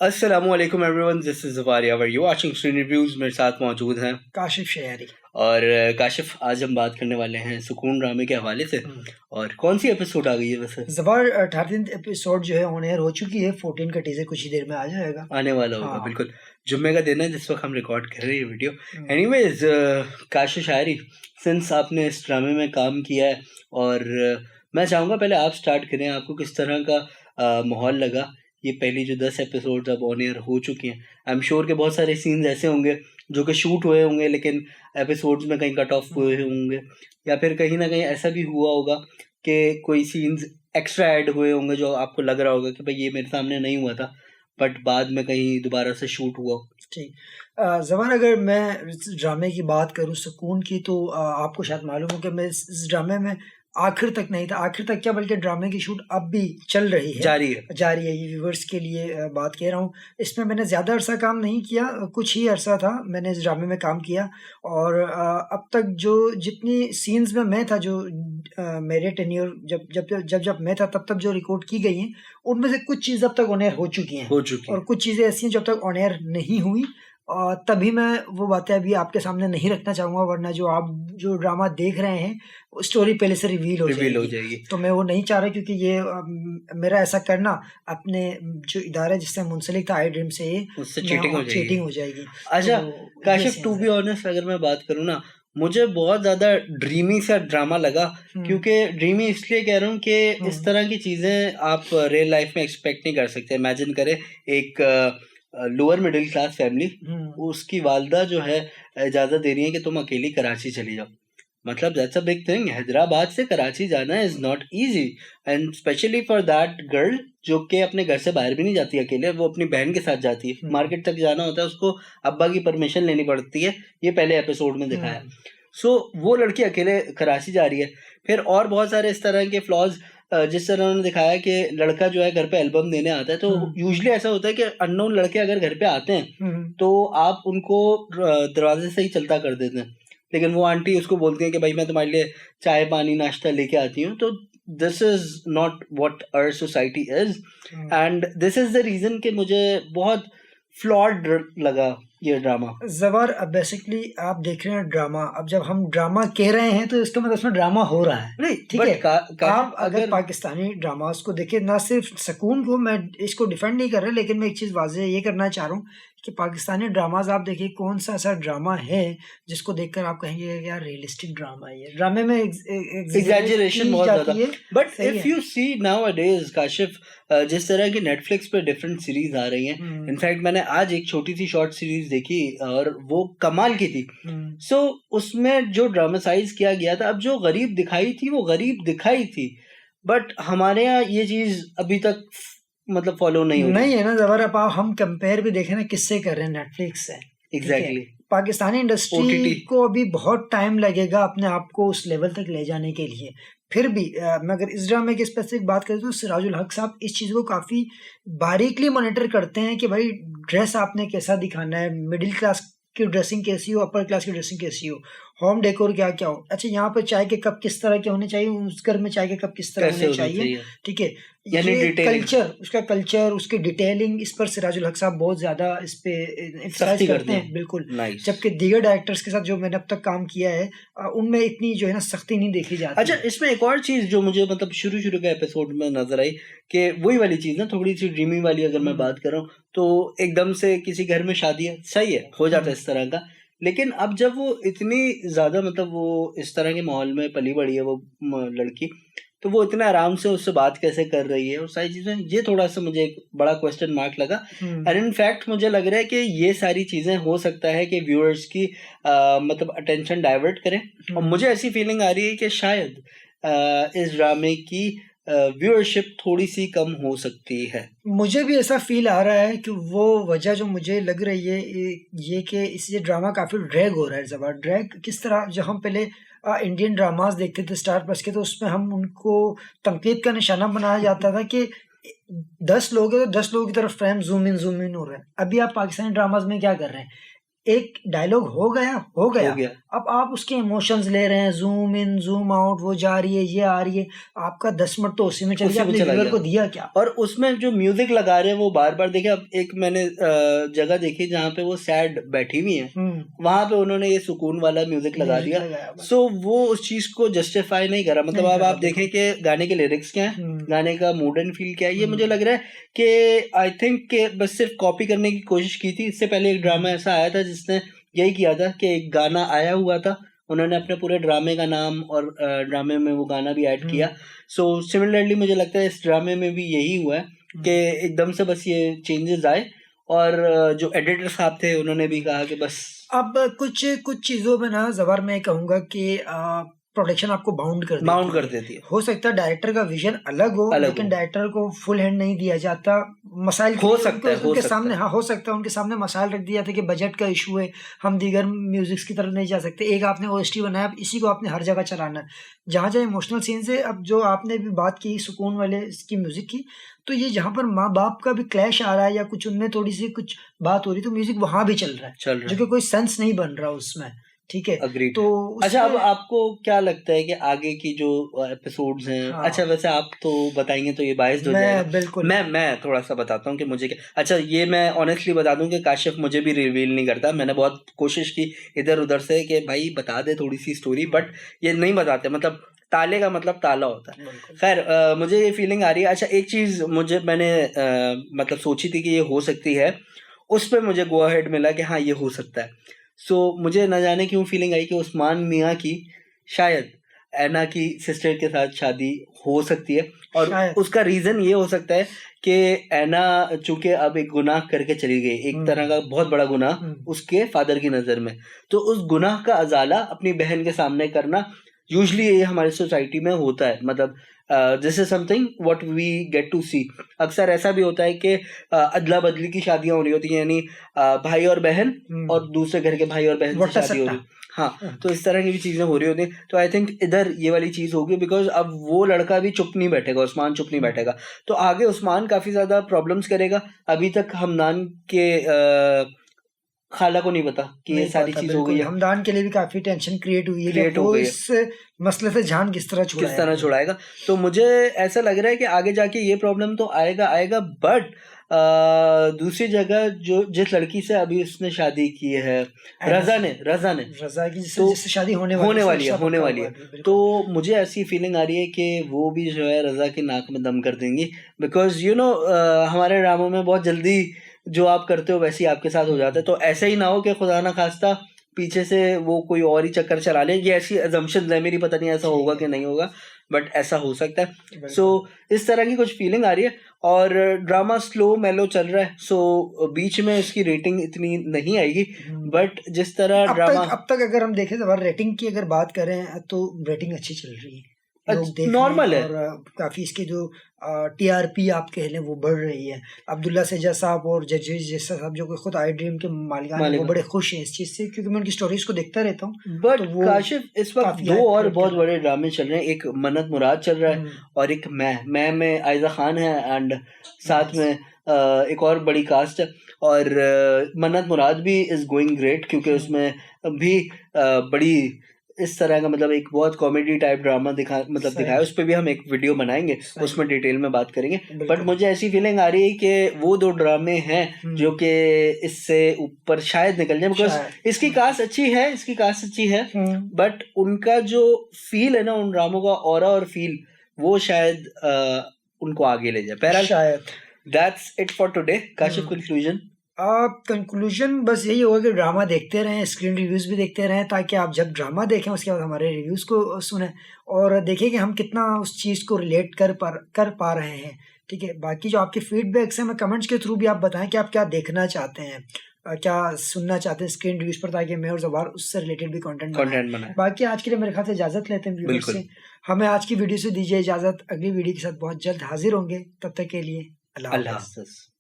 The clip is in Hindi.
अस्सलामुअलैकुम everyone, this is Zafar Yawar, you watching screen reviews. मेरे साथ मौजूद हैं काशिफ शहरी। और काशिफ, आज हम बात करने वाले हैं सुकून ड्रामे के हवाले से। और कौन सी एपिसोड आ गई है वैसे? ज़बर 18th एपिसोड जो है ऑन एयर हो चुकी है। 14 का टीजर कुछ ही देर में आ जाएगा, आने वाला होगा। हाँ। बिल्कुल जुम्मे का दिन है जिस वक्त हम रिकॉर्ड कर रहे हैं वीडियो। एनीवेज, काशिफ शायरी, सिंस आपने इस ड्रामे में काम किया है और मैं चाहूँगा पहले आप स्टार्ट करें। आपको किस तरह का माहौल लगा? ये पहली जो 10 एपिसोड अब ऑन एयर हो चुकी हैं, आई एम श्योर के बहुत सारे सीन्स ऐसे होंगे जो कि शूट हुए होंगे लेकिन एपिसोड्स में कहीं कट ऑफ हुए होंगे, या फिर कहीं ना कहीं ऐसा भी हुआ होगा कि कोई सीन्स एक्स्ट्रा ऐड हुए होंगे जो आपको लग रहा होगा कि भाई ये मेरे सामने नहीं हुआ था बट बाद में कहीं दोबारा से शूट हुआ। ठीक। ज़मान, अगर मैं इस ड्रामे की बात करूँ सुकून की, तो आपको शायद मालूम हो कि मैं इस ड्रामे में आखिर तक नहीं था। आखिर तक क्या, बल्कि ड्रामे की शूट अब भी चल रही है, जारी है। ये व्यूवर्स के लिए बात कह रहा हूँ। इसमें मैंने ज़्यादा अरसा काम नहीं किया, कुछ ही अरसा था मैंने इस ड्रामे में काम किया। और अब तक जो जितनी सीन्स में मैं था, जो मेरे टेन्योर जब जब जब जब मैं था तब तक जो रिकॉर्ड की गई हैं, उनमें से कुछ चीज़ अब तक ऑन एयर हो चुकी हैं और कुछ चीज़ें ऐसी हैं जो अब तक ऑन एयर नहीं हुई। और तभी मैं वो बातें अभी आपके सामने नहीं रखना चाहूँगा, वरना जो आप जो ड्रामा देख रहे हैं स्टोरी पहले से रिवील हो जाएगी। तो मैं वो नहीं चाह रहा, क्योंकि ये मेरा ऐसा करना अपने जो इदारे जिससे मुंसलिक था आई ड्रीम से, उससे चीटिंग हो जाएगी। अच्छा काशिफ, टू बी ऑनेस्ट अगर मैं बात करूँ ना, मुझे बहुत ज्यादा ड्रीमी सा ड्रामा लगा। क्योंकि ड्रीमी इसलिए कह रहा हूँ कि इस तरह की चीजें आप रियल लाइफ में एक्सपेक्ट नहीं कर सकते। इमेजिन करें एक लोअर मिडिल क्लास फैमिली, उसकी वालदा जो है इजाजत दे रही है कि तुम अकेली कराची चली जाओ। मतलब that's a big thing. Hyderabad से कराची जाना is not easy, and specially for that girl जो कि अपने घर से बाहर भी नहीं जाती अकेले, वो अपनी बहन के साथ जाती है। मार्केट तक जाना होता है उसको, अब्बा की परमिशन लेनी पड़ती है, ये पहले एपिसोड में दिखाया। सो वो लड़की अकेले कराची जा रही है। फिर और बहुत सारे इस तरह के फ्लॉज, जिस तरह उन्होंने दिखाया कि लड़का जो है घर पे एल्बम देने आता है, तो यूजुअली ऐसा होता है कि अननोन लड़के अगर घर पे आते हैं तो आप उनको दरवाजे से ही चलता कर देते हैं, लेकिन वो आंटी उसको बोलती है कि भाई मैं तुम्हारे लिए चाय पानी नाश्ता लेके आती हूँ। तो this is not what our society is, and this is the reason कि मुझे बहुत फ्लॉड लगा ये ड्रामा। ज़बर, बेसिकली आप देख रहे हैं ड्रामा। अब जब हम ड्रामा कह रहे हैं तो इसका मतलब उसमें ड्रामा हो रहा है, नहीं? ठीक है। आप अगर पाकिस्तानी ड्रामास को देखें, ना सिर्फ सुकून को, मैं इसको डिफेंड नहीं कर रहा, लेकिन मैं एक चीज़ वाज़ेह ये करना चाह रहा हूँ कि पाकिस्तानी ड्रामाज आप देखिए, कौन सा ऐसा ड्रामा है जिसको देखकर आप कहेंगे यार रियलिस्टिक ड्रामा है ये। ड्रामे में एग्जैजरेशन बहुत ज़्यादा है। But if you see nowadays Kashif, जिस तरह की नेटफ्लिक्स पे डिफरेंट सीरीज आ रही हैं, इनफैक्ट मैंने आज एक छोटी सी शॉर्ट सीरीज देखी और वो कमाल की थी। सो उसमें जो ड्रामासाइज किया गया था, अब जो गरीब दिखाई थी वो गरीब दिखाई थी, बट हमारे यहाँ ये चीज अभी तक मतलब फॉलो नहीं है ना। ज़बर, अब हम कंपेयर भी देखें ना, किससे कर रहे हैं? नेटफ्लिक्स से। एग्जैक्टली। पाकिस्तानी इंडस्ट्री को अभी बहुत टाइम लगेगा अपने आप को उस लेवल तक ले जाने के लिए। फिर भी मैं अगर इस ड्रामे की स्पेसिफिक बात करें तो सिराजुल हक साहब इस चीज़ को काफ़ी बारीकली मॉनिटर करते हैं कि भाई ड्रेस आपने कैसा दिखाना है, मिडिल क्लास की ड्रेसिंग कैसी हो, अपर क्लास की ड्रेसिंग कैसी हो, होम डेकोर क्या क्या हो। अच्छा, यहाँ पर चाय के कप किस तरह के होने चाहिए, उस घर में चाय के कप किस तरह होने चाहिए, ठीक है। ये कल्चर, उसका कल्चर, उसकी डिटेलिंग, इस पर सिराजुल हक साहब बहुत ज्यादा इस पे एम्फसाइज करते हैं। बिल्कुल। जबकि दीगर डायरेक्टर्स के साथ जो मैंने अब तक काम किया है उनमें इतनी जो है ना सख्ती नहीं देखी जाती। अच्छा, इसमें एक और चीज जो मुझे मतलब शुरू के एपिसोड में नजर आई कि वही वाली चीज ना, थोड़ी सी ड्रीमी वाली अगर मैं बात करूं तो एकदम से किसी घर में शादी है, सही है, हो जाता है इस तरह का। लेकिन अब जब वो इतनी ज्यादा मतलब वो इस तरह के माहौल में पली बड़ी है वो लड़की, तो वो इतना आराम से उससे बात कैसे कर रही है और सारी चीजें, ये थोड़ा सा मुझे एक बड़ा क्वेश्चन मार्क लगा। एंड इनफैक्ट मुझे लग रहा है कि ये सारी चीजें हो सकता है कि व्यूअर्स की मतलब अटेंशन डाइवर्ट करें, और मुझे ऐसी फीलिंग आ रही है कि शायद इस ड्रामे की व्यूअरशिप थोड़ी सी कम हो सकती है। मुझे भी ऐसा फील आ रहा है कि वो वजह जो मुझे लग रही है ये कि इससे ड्रामा काफ़ी ड्रैग हो रहा है। ज़बर ड्रैग किस तरह, जब हम पहले इंडियन ड्रामास देखते थे स्टार प्लस के, तो उसमें हम उनको तनकीद का निशाना बनाया जाता था कि 10 लोग हैं तो 10 लोगों की तरफ फ्रेम जूम इन हो रहा है। अभी आप पाकिस्तानी ड्रामाज में क्या कर रहे हैं, एक डायलॉग हो गया अब आप उसके इमोशंस ले रहे हैं, जूम इन जूम आउट, वो जा रही है, ये आ रही है, आपका 10 मिनट तो उसी में चल गया, अपने व्यूअर को दिया क्या? और उसमें जो म्यूजिक लगा रहे हैं वो बार बार देखे। अब एक मैंने जगह देखी जहाँ पे वो सैड बैठी हुई है, वहां पे उन्होंने ये सुकून वाला म्यूजिक लगा दिया। सो वो उस चीज को जस्टिफाई नहीं करा। मतलब अब आप देखें कि गाने के लिरिक्स क्या है, गाने का मूड एंड फील क्या है, ये मुझे लग रहा है कि आई थिंक के बस सिर्फ कॉपी करने की कोशिश की थी। इससे पहले एक ड्रामा ऐसा आया था जिसने यही किया था कि एक गाना आया हुआ था, उन्होंने अपने पूरे ड्रामे का नाम और ड्रामे में वो गाना भी ऐड किया। सो सिमिलरली मुझे लगता है इस ड्रामे में भी यही हुआ है कि एकदम से बस ये चेंजेस आए और जो एडिटर साहब थे उन्होंने भी कहा कि बस अब कुछ चीजों में ना ज़बर मैं कहूँगा कि प्रोडक्शन आपको बाउंड कर देती है। हो सकता है डायरेक्टर का विजन अलग हो, लेकिन डायरेक्टर को फुल हैंड नहीं दिया जाता। मसाइल हो सकता है उनके सामने, हाँ हो सकता है उनके सामने मसाइल रख दिया था कि बजट का इशू है, हम दीगर म्यूजिक्स की तरफ नहीं जा सकते। एक आपने ओएसटी बनाया, अब इसी को आपने हर जगह चलाना है, जहाँ जहाँ इमोशनल सीन्स है। अब जो आपने भी बात की सुकून वाले इसकी म्यूजिक की, तो ये जहाँ पर माँ बाप का भी क्लैश आ रहा है या कुछ उनमें थोड़ी सी कुछ बात हो रही, तो म्यूजिक वहां भी चल रहा है जो कि कोई सेंस नहीं बन रहा उसमें। ठीक है, Agreed. तो अच्छा, अब आपको क्या लगता है कि आगे की जो एपिसोड्स हैं? हाँ, अच्छा वैसे आप तो बताएंगे तो ये बायस्ड हो जाएगा। बिल्कुल मैं थोड़ा सा बताता हूँ कि मुझे क्या। अच्छा ये मैं ऑनेस्टली बता दूं कि काशिफ मुझे भी रिवील नहीं करता। मैंने बहुत कोशिश की इधर उधर से कि भाई बता दे थोड़ी सी स्टोरी, बट ये नहीं बताते। मतलब ताले का मतलब ताला होता है। खैर मुझे ये फीलिंग आ रही है। अच्छा एक चीज मैंने मतलब सोची थी कि ये हो सकती है, उस पर मुझे गो अहेड मिला कि हाँ ये हो सकता है। सो मुझे न जाने क्यों फीलिंग आई कि उस्मान मियाँ की शायद ऐना की सिस्टर के साथ शादी हो सकती है। और उसका रीजन ये हो सकता है कि ऐना चूंकि अब एक गुनाह करके चली गई, एक तरह का बहुत बड़ा गुनाह उसके फादर की नजर में, तो उस गुनाह का अजाला अपनी बहन के सामने करना यूजली ये हमारी सोसाइटी में होता है। मतलब this is something what we get to see. अक्सर ऐसा भी होता है कि अदला बदली की शादियां हो रही होती हैं, यानी भाई और बहन और दूसरे घर के भाई और बहन से शादी हो रही। हाँ, तो इस तरह की भी चीजें हो रही होती हैं। तो आई थिंक इधर ये वाली चीज होगी, बिकॉज अब वो लड़का भी चुप नहीं बैठेगा, उस्मान चुप नहीं बैठेगा, तो आगे उस्मान काफी ज्यादा प्रॉब्लम्स करेगा। अभी तक हमदान के खाला को नहीं पता कि ये सारी चीज हो गई है। हमदान के लिए भी काफी टेंशन क्रिएट हुई है कि वो इस मसले से जान किस तरह छुड़ाएगा। तो मुझे ऐसा लग रहा है कि आगे जाके ये प्रॉब्लम तो आएगा, बट दूसरी जगह जो जिस लड़की से अभी उसने शादी की है, रजा की जिससे शादी होने वाली है, तो मुझे ऐसी फीलिंग आ रही है कि वो भी जो है रजा की नाक में दम कर देंगी। बिकॉज यू नो हमारे ड्रामों में बहुत जल्दी जो आप करते हो वैसे ही आपके साथ हो जाता है। तो ऐसा ही ना हो कि खुदा ना खास्ता पीछे से वो कोई और ही चक्कर चला ले। ये ऐसी अजम्पशन है मेरी, पता नहीं ऐसा होगा कि नहीं होगा, बट ऐसा हो सकता है। सो इस तरह की कुछ फीलिंग आ रही है। और ड्रामा स्लो मेलो चल रहा है, सो बीच में इसकी रेटिंग इतनी नहीं आएगी, बट जिस तरह ड्रामा अब तक अगर हम देखें तो रेटिंग की अगर बात करें तो रेटिंग अच्छी चल रही है, नॉर्मल है, और काफी इसके जो टीआरपी आप कह लें वो बढ़ रही है। अब्दुल्ला सेजा साहब और जजेस जैसा साहब जो कि खुद आई ड्रीम के मालिकान हैं, वो बड़े खुश हैं इस चीज से, क्योंकि मैं उनकी स्टोरीज को देखता रहता हूँ। बट तो काशिफ इस वक्त दो और बहुत बड़े ड्रामे चल रहे हैं। एक मन्नत मुराद चल रहा है और एक मैं में आयजा खान है, एंड साथ में एक और बड़ी कास्ट है। और मन्नत मुराद भी इज गोइंग ग्रेट, क्योंकि उसमें भी बड़ी इस तरह का मतलब एक बहुत कॉमेडी टाइप ड्रामा दिखाया। उस पर भी हम एक वीडियो बनाएंगे, उसमें डिटेल में बात करेंगे। बट मुझे ऐसी फीलिंग आ रही है कि वो दो ड्रामे हैं जो कि इससे ऊपर शायद निकल जाए, बिकॉज इसकी कास्ट अच्छी है, बट उनका जो फील है ना उन ड्रामों का, ऑरा और फील, वो शायद उनको आगे ले जाए। बहरहाल that's it for today. Kashif, conclusion बस यही होगा कि ड्रामा देखते रहें, स्क्रीन रिव्यूज़ भी देखते रहें, ताकि आप जब ड्रामा देखें उसके बाद हमारे रिव्यूज़ को सुनें और देखें कि हम कितना उस चीज़ को रिलेट कर पा रहे हैं। ठीक है, बाकी जो आपके फीडबैक्स हैं, मैं कमेंट्स के थ्रू भी आप बताएं कि आप क्या देखना चाहते हैं, क्या सुनना चाहते हैं स्क्रीन रिव्यूज़ पर, ताकि मैं और ज़बार उससे रिलेटेड भी कंटेंट बनाएं। बाकी आज के लिए मेरे ख्याल से इजाज़त लेते हैं व्यूअर्स से। हमें आज की वीडियो से दीजिए इजाज़त, अगली वीडियो के साथ बहुत जल्द हाजिर होंगे। तब तक के लिए अल्लाह हाफ़िज़।